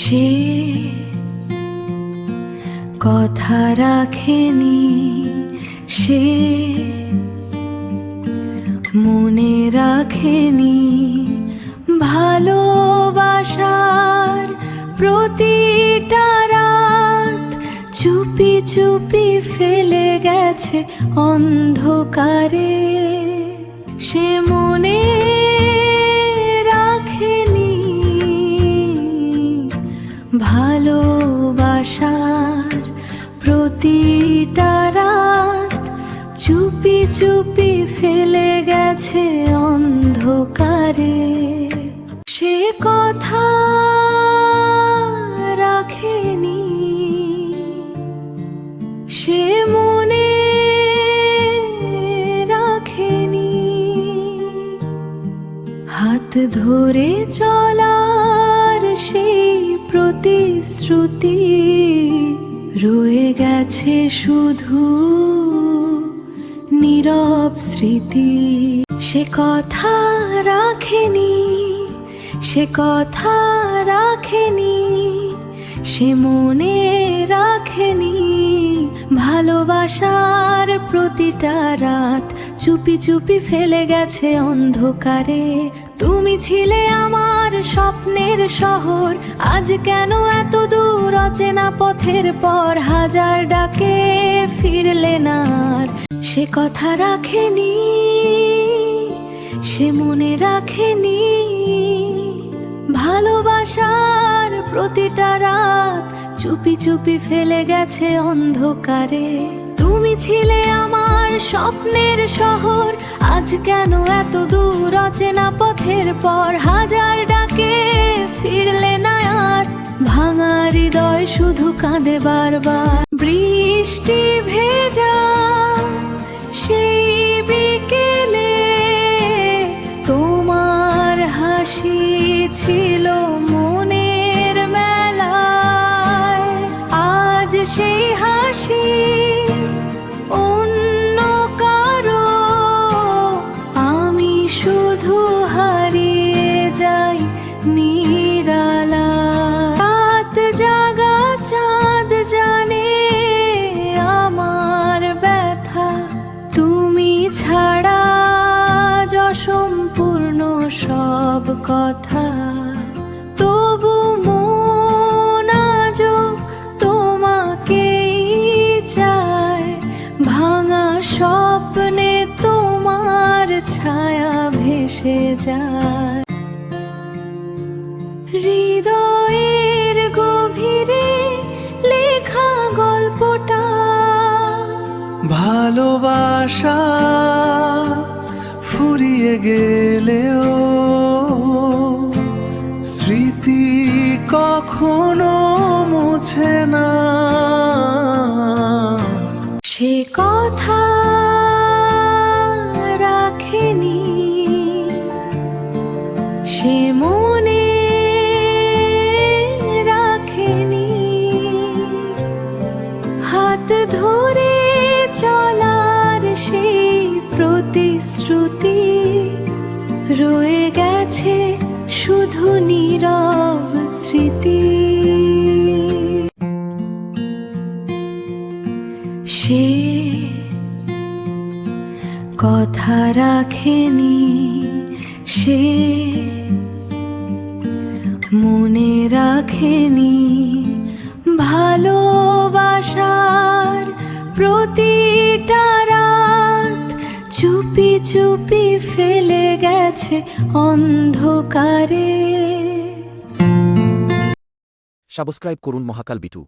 সে কথা রাখেনি, সে মনে রাখেনি ভালোবাসার প্রতিটা রাত। চুপি চুপি ফেলে গেছে অন্ধকারে। সে মনে রাখেনি ভালোবাসার প্রতিটা রাত। চুপি চুপি ফেলে গেছে অন্ধকারে। সে কথা রাখেনি, সে মনে রাখেনি। হাত ধরে চলার সেই প্রতিশ্রুতি রয়ে গেছে শুধু নীরব স্মৃতি। সে কথা রাখেনি, সে কথা রাখেনি, সে মনে রাখেনি ভালোবাসার প্রতিটা রাত। চুপি চুপি ফেলে গেছে অন্ধকারে। তুমি ছিলে আমার স্বপ্নের শহর, আজ কেন এত দূর অচেনা পথের পর? হাজার ডাকে ফিরলে না আর। সে কথা রাখেনি, সে মনে রাখেনি ভালোবাসার প্রতিটা রাত। চুপি চুপি ফেলে গেছে অন্ধকারে। তুমি ছিলে আমার স্বপ্নের শহর, আজ কেন এত দূর অচেনা পথের পর? হাজার ডাকে ফিরলে না আর। ভাঙা হৃদয় শুধু কাঁদে বারবার। বৃষ্টি ভেজা সেই বিকেলে তোমার হাসি ছিল মনের মেলায়। আজ সেই হাসি অন্য কারো, আমি শুধু হারিয়ে যাই নিরালায়। রাত জাগা চাঁদ জানে আমার ব্যথা, তুমি ছাড়া অসম্পূর্ণ সব কথা। তবু মন আজও তোমাকেই চায়। ভাঙা স্বপ্নে তোমার ছায়া ভেসে যায়। হৃদয়ের গভীরে লেখা গল্পটা, ভালোবাসা ফুরিয়ে গেলেও স্মৃতি কখনো মুছে না। সে কথা রাখেনি, সে মনে রাখেনি। হাত ধরে চলার সেই প্রতিশ্রুতি রয়ে গেছে শুধু নীরব স্মৃতি। সে কথা রাখেনি, সে মনে রাখেনি ভালোবাসার প্রতিটা রাত। চুপি চুপি ফেলে গেছে অন্ধকারে। সাবস্ক্রাইব করুন মহাকাল বিটু।